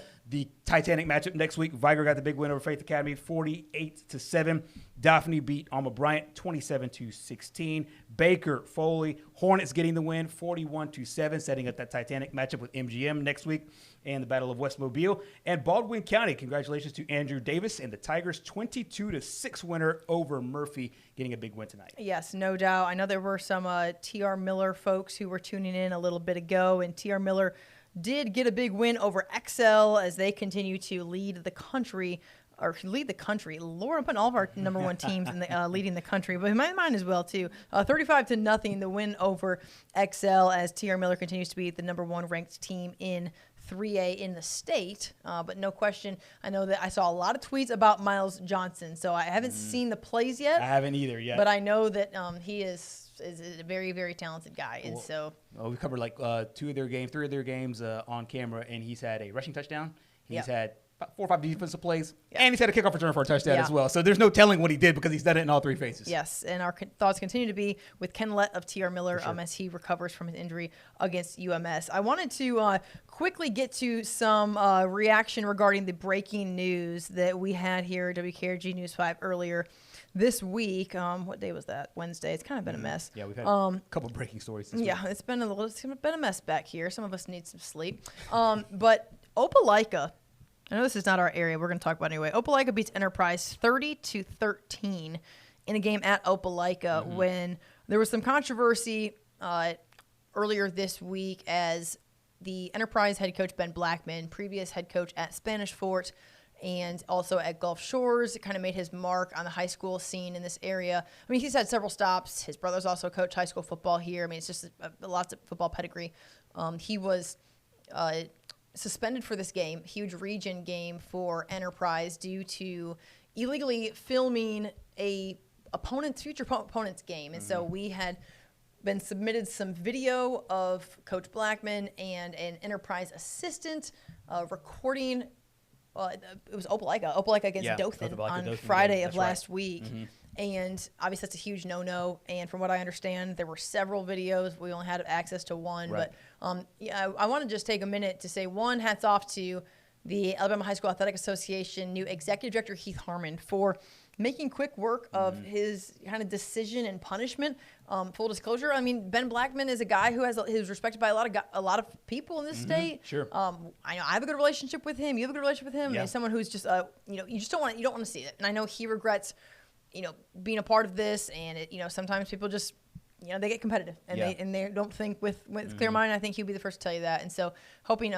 Titanic matchup next week. Viger got the big win over Faith Academy, 48-7. Daphne beat Alma Bryant, 27-16. Baker, Foley, Hornets getting the win, 41-7, setting up that Titanic matchup with MGM next week and the Battle of West Mobile. And Baldwin County, congratulations to Andrew Davis and the Tigers, 22-6 winner over Murphy, getting a big win tonight. Yes, no doubt. I know there were some T.R. Miller folks who were tuning in a little bit ago, and T.R. Miller did get a big win over XL as they continue to lead the country. Lord, I'm putting all of our number 1 teams in the leading the country, but mine as well too. 35-0, the win over XL as TR Miller continues to be the number 1 ranked team in 3A in the state. But no question, I know that I saw a lot of tweets about Miles Johnson, so I haven't seen the plays yet. I haven't either yet. But I know that he is a very, very talented guy. And we covered like 3 of their games on camera, and he's had a rushing touchdown. He's had about 4 or 5 defensive plays, and he's had a kickoff return for a touchdown as well. So there's no telling what he did because he's done it in all 3 phases. Yes, and our thoughts continue to be with Ken Lett of TR Miller as he recovers from his injury against UMS. I wanted to quickly get to some reaction regarding the breaking news that we had here at WKRG News 5 earlier this week. What day was that? Wednesday. It's kind of been a mess. Yeah, we've had a couple breaking stories this week. It's been a mess back here. Some of us need some sleep. But Opelika, I know this is not our area. We're going to talk about it anyway. Opelika beats Enterprise 30-13 in a game at Opelika when there was some controversy earlier this week as the Enterprise head coach Ben Blackman, previous head coach at Spanish Fort and also at Gulf Shores, kind of made his mark on the high school scene in this area. I mean, he's had several stops. His brother's also coached high school football here. I mean, it's just lots of football pedigree. He was suspended for this game, huge region game for Enterprise, due to illegally filming future opponent's game. And so we had been submitted some video of Coach Blackman and an Enterprise assistant recording. It was Opelika against Dothan on Friday of last week. And obviously that's a huge no-no. And from what I understand, there were several videos. We only had access to one. Right. But I want to just take a minute to say, one, hats off to the Alabama High School Athletic Association new executive director, Heath Harmon, for making quick work of his kind of decision and punishment. Full disclosure, I mean, Ben Blackman is a guy who's respected by a lot of people in this state. Sure. I know I have a good relationship with him. You have a good relationship with him. Yeah. He's someone who's just you don't want to see it. And I know he regrets being a part of this, and sometimes people just they get competitive and they don't think with clear mind. I think he'd be the first to tell you that. And so hoping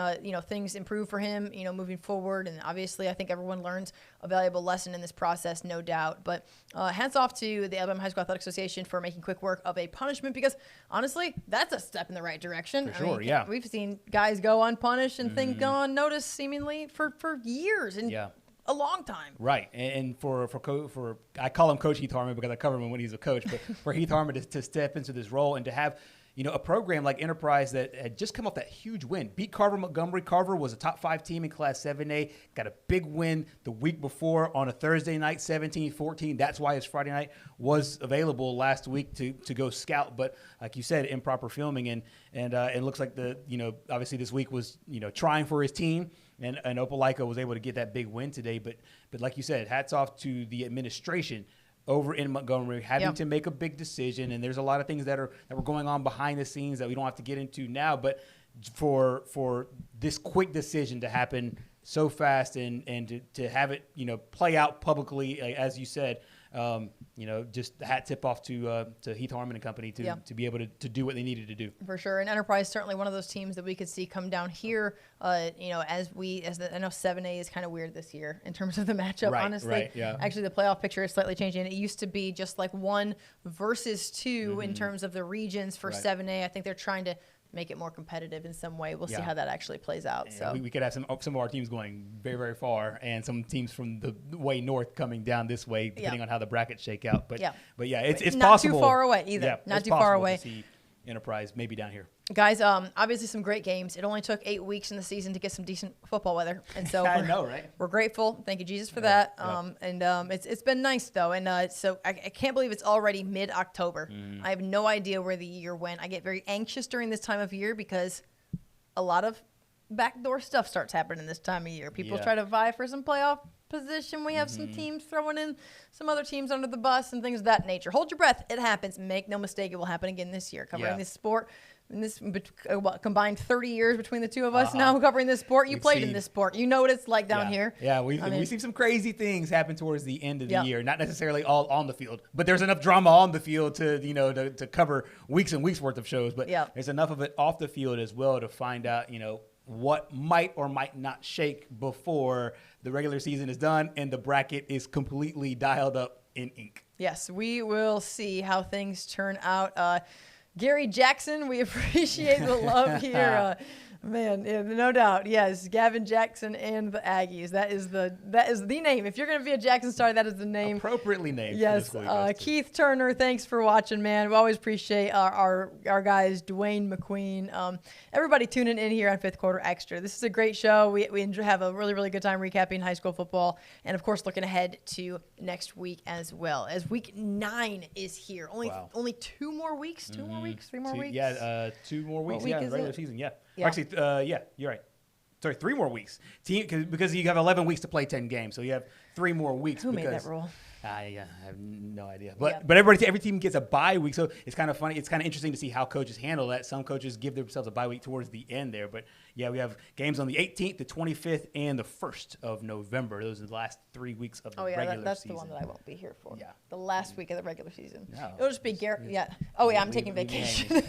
things improve for him moving forward. And obviously I think everyone learns a valuable lesson in this process, no doubt. But hats off to the Alabama High School Athletic Association for making quick work of a punishment, because honestly that's a step in the right direction. For sure. Yeah, we've seen guys go unpunished and things go unnoticed seemingly for years and a long time. Right. And for I call him Coach Heath Harmon because I cover him when he's a coach, but for Heath Harmon to step into this role and to have, a program like Enterprise that had just come off that huge win, beat Carver Montgomery. Carver was a top 5 team in Class 7A, got a big win the week before on a Thursday night, 17-14. That's why his Friday night was available last week to go scout. But like you said, improper filming, and it looks like obviously this week was trying for his team, and Opelika was able to get that big win today. But like you said, hats off to the administration over in Montgomery, having to make a big decision. And there's a lot of things that were going on behind the scenes that we don't have to get into now. But for this quick decision to happen so fast and to have it, play out publicly, as you said, just the hat tip off to Heath Harmon and company to be able to do what they needed to do. For sure. And Enterprise certainly one of those teams that we could see come down here, I know 7A is kind of weird this year in terms of the matchup, honestly. Right, yeah. Actually, the playoff picture is slightly changing. It used to be just like 1 versus 2 in terms of the regions for 7A. I think they're trying to make it more competitive in some way. We'll see how that actually plays out. And so we could have some of our teams going very, very far, and some teams from the way north coming down this way, depending on how the brackets shake out. But it's not possible. Not too far away either. Yeah, not too far away. To see Enterprise maybe down here. Guys, obviously some great games. It only took 8 weeks in the season to get some decent football weather, and so I know, right? We're grateful. Thank you, Jesus, for that. It's been nice though, and so I can't believe it's already mid-October. I have no idea where the year went. I get very anxious during this time of year because a lot of backdoor stuff starts happening this time of year. People try to vie for some playoff position. We have some teams throwing in some other teams under the bus and things of that nature. Hold your breath. It happens. Make no mistake, it will happen again this year. Covering this sport, in this combined 30 years between the two of us now covering this sport. You played in this sport. You know what it's like down here. Yeah, we see some crazy things happen towards the end of the year. Not necessarily all on the field, but there's enough drama on the field to cover weeks and weeks worth of shows. But there's enough of it off the field as well to find out what might or might not shake before the regular season is done and the bracket is completely dialed up in ink. Yes, we will see how things turn out. Gary Jackson, we appreciate the love here. Man, no doubt. Yes, Gavin Jackson and the Aggies. That is the name. If you're going to be a Jackson star, that is the name. Appropriately named. Yes. Keith Turner, thanks for watching, man. We always appreciate our guys, Dwayne McQueen. Everybody tuning in here on Fifth Quarter Extra. This is a great show. We have a really, really good time recapping high school football and, of course, looking ahead to next week as well. As week 9 is here. Only 2 more weeks? 2 more weeks? 3 more weeks? Yeah, 2 more weeks. What week is regular it? season, Yeah. Actually, you're right. Sorry, 3 more weeks. Because you have 11 weeks to play 10 games, so you have 3 more weeks. Who made that rule? I have no idea. But every team gets a bye week, so it's kind of funny. It's kind of interesting to see how coaches handle that. Some coaches give themselves a bye week towards the end there. But, we have games on the 18th, the 25th, and the 1st of November. Those are the last 3 weeks of the regular season. That's the one that I won't be here for. Yeah. The last week of the regular season. No. It'll just be Garrett. Yeah. Oh, yeah, I'm taking vacation.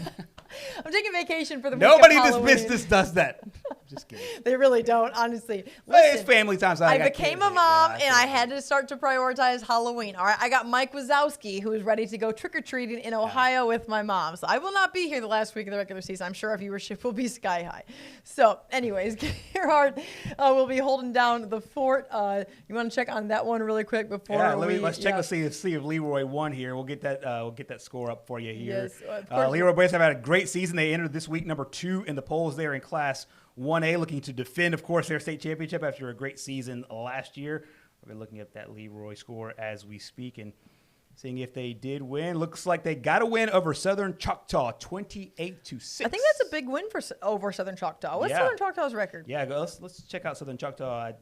I'm taking vacation for the week Nobody of in this Halloween. business does that. Just kidding. They really don't, honestly. It's family time. So I became a mom, and I had to start to prioritize Halloween. All right, I got Mike Wazowski, who is ready to go trick-or-treating in Ohio with my mom. So I will not be here the last week of the regular season. I'm sure our viewership will be sky high. So anyways, Gerhard will be holding down the fort. You want to check on that one really quick before let's check to see if Leroy won here. We'll get that score up for you here. Yes, of course. Leroy Boys have had a great season. They entered this week number 2 in the polls there in Class 1A, looking to defend, of course, their state championship after a great season last year. We've been looking at that Leroy score as we speak and seeing if they did win. Looks like they got a win over Southern Choctaw, 28-6. I think that's a big win over Southern Choctaw. What's Southern Choctaw's record? Yeah, let's check out Southern Choctaw.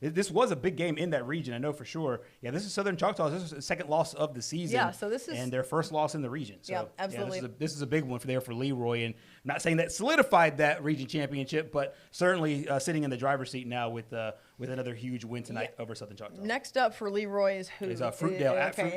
This was a big game in that region, I know for sure. Yeah, this is Southern Choctaw. This is the second loss of the season. Yeah, so this is... And their first loss in the region. So, yeah, absolutely. This is a big one for Leroy. And I'm not saying that solidified that region championship, but certainly sitting in the driver's seat now with another huge win tonight over Southern Choctaw. Next up for Leroy is who? It's Fruitdale at Fruitdale.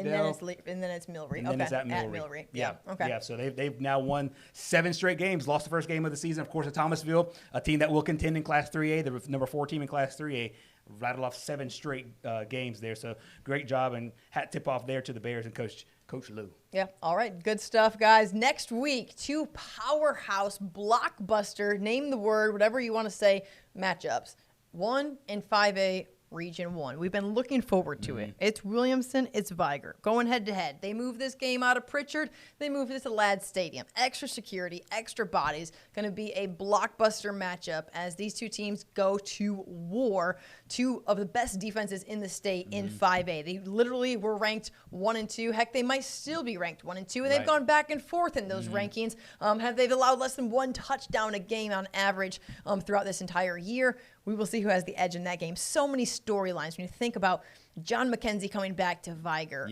And then it's Millry. And then it's at Millry. Yeah. Okay. Yeah, so they've now won 7 straight games. Lost the first game of the season, of course, at Thomasville, a team that will contend in Class 3A, the number 4 team in Class 3A. Rattled off 7 straight games there. So great job, and hat tip off there to the Bears and Coach Lou. Yeah, all right. Good stuff, guys. Next week, 2 powerhouse, blockbuster, name the word, whatever you want to say, matchups. 1 in 5A Region 1. We've been looking forward to it. It's Williamson, it's Viger. Going head-to-head. They move this game out of Pritchard. They move this to Ladd Stadium. Extra security, extra bodies. Going to be a blockbuster matchup as these two teams go to war. Two of the best defenses in the state in 5A. They literally were ranked 1 and 2. Heck, they might still be ranked 1 and 2, and they've gone back and forth in those rankings. They've allowed less than 1 touchdown a game on average throughout this entire year. We will see who has the edge in that game. So many storylines when you think about John McKenzie coming back to Viger,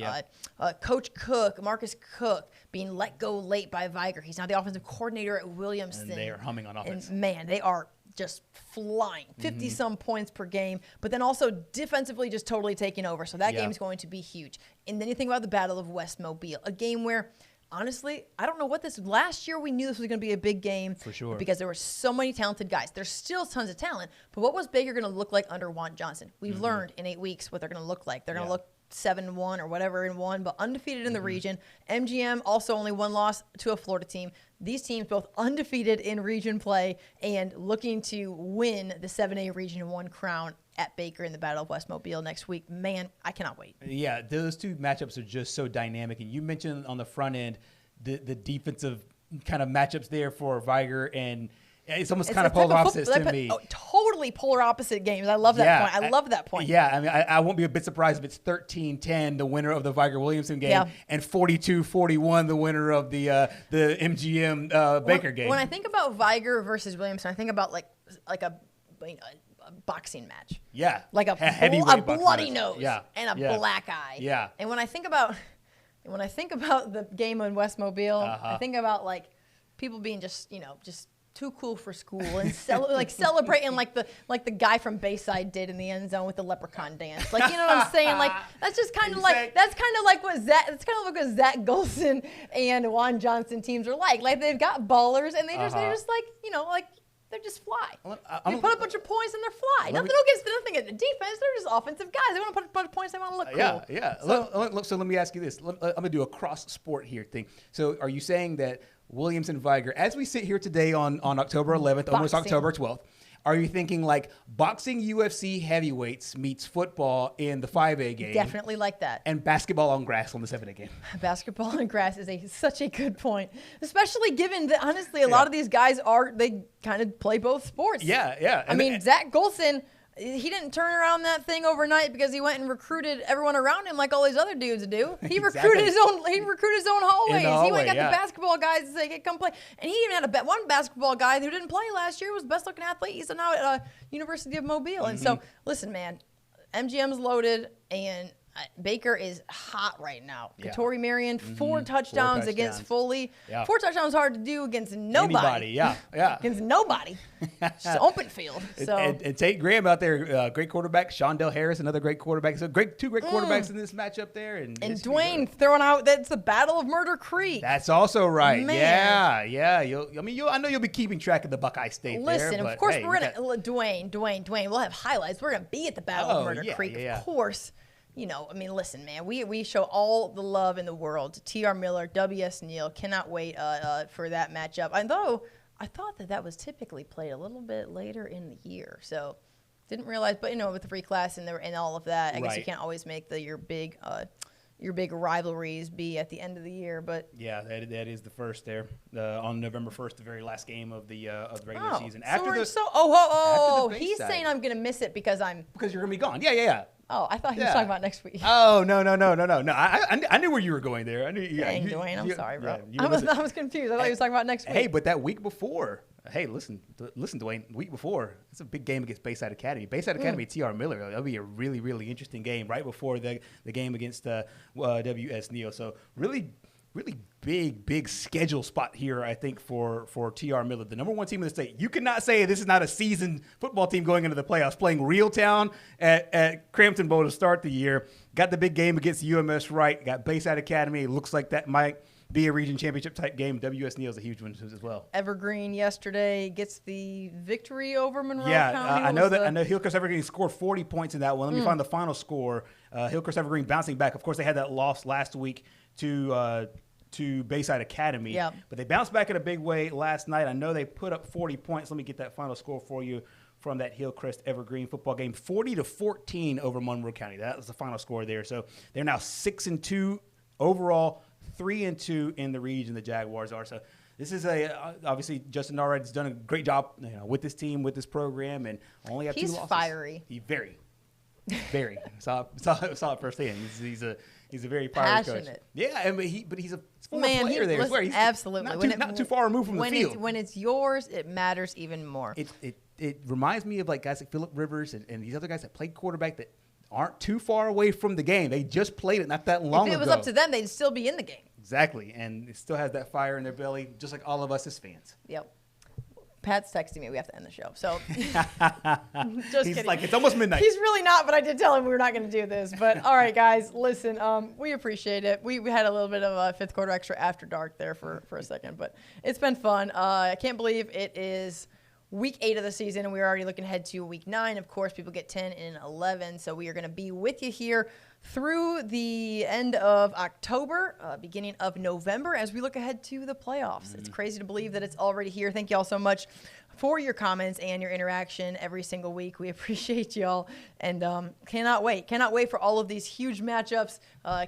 Coach Cook, Marcus Cook, being let go late by Viger. He's now the offensive coordinator at Williamson. And they are humming on offense. And man, they are just flying, 50-some points per game, but then also defensively just totally taking over. So that game's going to be huge. And then you think about the Battle of West Mobile, a game where, honestly, I don't know what this – last year we knew this was going to be a big game. For sure. Because there were so many talented guys. There's still tons of talent, but what was Baker going to look like under Juan Johnson? We've learned in 8 weeks what they're going to look like. They're going to look 7-1 or whatever in 1, but undefeated in the region. MGM also only 1 loss to a Florida team. These teams both undefeated in region play and looking to win the 7A Region 1 crown at Baker in the Battle of West Mobile next week. Man, I cannot wait. Yeah, those two matchups are just so dynamic. And you mentioned on the front end the defensive kind of matchups there for Viger, and it's almost kind of polar opposites to me. Totally polar opposite games. I love that point. I love that point. Yeah, I mean, I won't be a bit surprised if it's 13-10, the winner of the Viger-Williamson game, and 42-41, the winner of the MGM Baker game. When I think about Viger versus Williamson, I think about like a boxing match. Yeah. Like a bloody nose and a black eye. Yeah. And when I think about the game in West Mobile, I think about like people being just too cool for school and celebrating like the guy from Bayside did in the end zone with the leprechaun dance. Like, you know what I'm saying? Like that's just kind of like what Zach Golson and Juan Johnson teams are like. Like they've got ballers and they're just like they just fly. They put a bunch of points and they're fly. Nothing against the defense. They're just offensive guys. They want to put a bunch of points. They want to look cool. Yeah. So let me ask you this. I'm going to do a cross-sport here thing. So are you saying that Williamson Viger, as we sit here today on October 11th, almost October 12th, are you thinking like boxing UFC heavyweights meets football in the 5A game? Definitely like that. And basketball on grass on the 7A game? Basketball on grass is such a good point, especially given that, honestly, a lot of these guys they kind of play both sports. Yeah. I mean, Zach Golson, he didn't turn around that thing overnight because he went and recruited everyone around him like all these other dudes do. He recruited his own hallways. He went and got the basketball guys to say, hey, come play. And he even had one basketball guy who didn't play last year, was the best looking athlete. He's now at University of Mobile. And so, listen, man, MGM's loaded and Baker is hot right now. Katori Marion, 4 touchdowns against Foley. 4 touchdowns hard to do against nobody. Against nobody. Just open field. So. And Tate Graham out there, great quarterback. Shondell Harris, another great quarterback. So two great quarterbacks in this matchup there. And Dwayne throwing out, that's the Battle of Murder Creek. That's also right. Man. Yeah. I know you'll be keeping track of the Buckeye State there. Listen, of course we're going to, Dwayne, we'll have highlights. We're going to be at the Battle of Murder Creek, of course. Listen, man, we show all the love in the world to T.R. Miller, W.S. Neal. Cannot wait for that matchup. Although I thought that was typically played a little bit later in the year. So didn't realize, but, with the free class and all of that, I guess you can't always make your big rivalries be at the end of the year. But yeah, that is the first there on November 1st, the very last game of the regular season. He's saying I'm going to miss it because you're going to be gone. Yeah. Oh, I thought he was talking about next week. Oh, no. I knew where you were going there. Dang, Dwayne, I'm sorry, bro. I was confused. I thought he was talking about next week. Hey, but that week before, listen, Dwayne, the week before, it's a big game against Bayside Academy. Bayside Academy, T.R. Miller. That'll be a really, really interesting game right before the game against W.S. Neal. So really big schedule spot here, I think, for T.R. Miller, the number 1 team in the state. You cannot say this is not a seasoned football team going into the playoffs, playing Reeltown at Crampton Bowl to start the year. Got the big game against UMS Wright. Got Bayside Academy. It looks like that might be a region championship type game. W.S. Neal is a huge one as well. Evergreen yesterday gets the victory over Monroe County. I know Hillcrest Evergreen scored 40 points in that one. Let me find the final score. Hillcrest Evergreen bouncing back. Of course, they had that loss last week to Bayside Academy. But they bounced back in a big way last night. I know they put up 40 points. Let me get that final score for you from that Hillcrest Evergreen football game, 40-14 over Monroe County. That was the final score there. So they're now 6-2 overall, 3-2 in the region. The Jaguars are. So this is obviously Justin Norred has done a great job, with this team, with this program, and only have 2 losses. He's fiery. He's very saw it firsthand. He's a very fiery coach. Passionate. Yeah, but he's a former Man, player there. listen, He's absolutely. not too far removed from the field. When it's yours, it matters even more. It reminds me of like guys like Phillip Rivers and these other guys that played quarterback that aren't too far away from the game. They just played it not that long ago. If it was up to them, they'd still be in the game. Exactly, and it still has that fire in their belly, just like all of us as fans. Yep. Pat's texting me. We have to end the show. So He's kidding. like, it's almost midnight. He's really not, but I did tell him we were not going to do this. But all right, guys, listen, we appreciate it. We had a little bit of a fifth quarter extra after dark there for a second, but it's been fun. I can't believe it is week 8 of the season, and we're already looking ahead to week 9. Of course, people get 10 and 11, so we are going to be with you here through the end of October, beginning of November, as we look ahead to the playoffs. It's crazy to believe that it's already here. Thank you all so much for your comments and your interaction every single week. We appreciate y'all, and cannot wait for all of these huge matchups.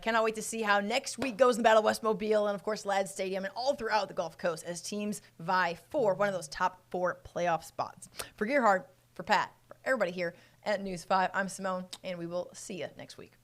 Cannot wait to see how next week goes in the Battle of West Mobile and, of course, Ladd Stadium and all throughout the Gulf Coast as teams vie for one of those top 4 playoff spots. For Gerhard, for Pat, for everybody here at News 5, I'm Simone, and we will see you next week.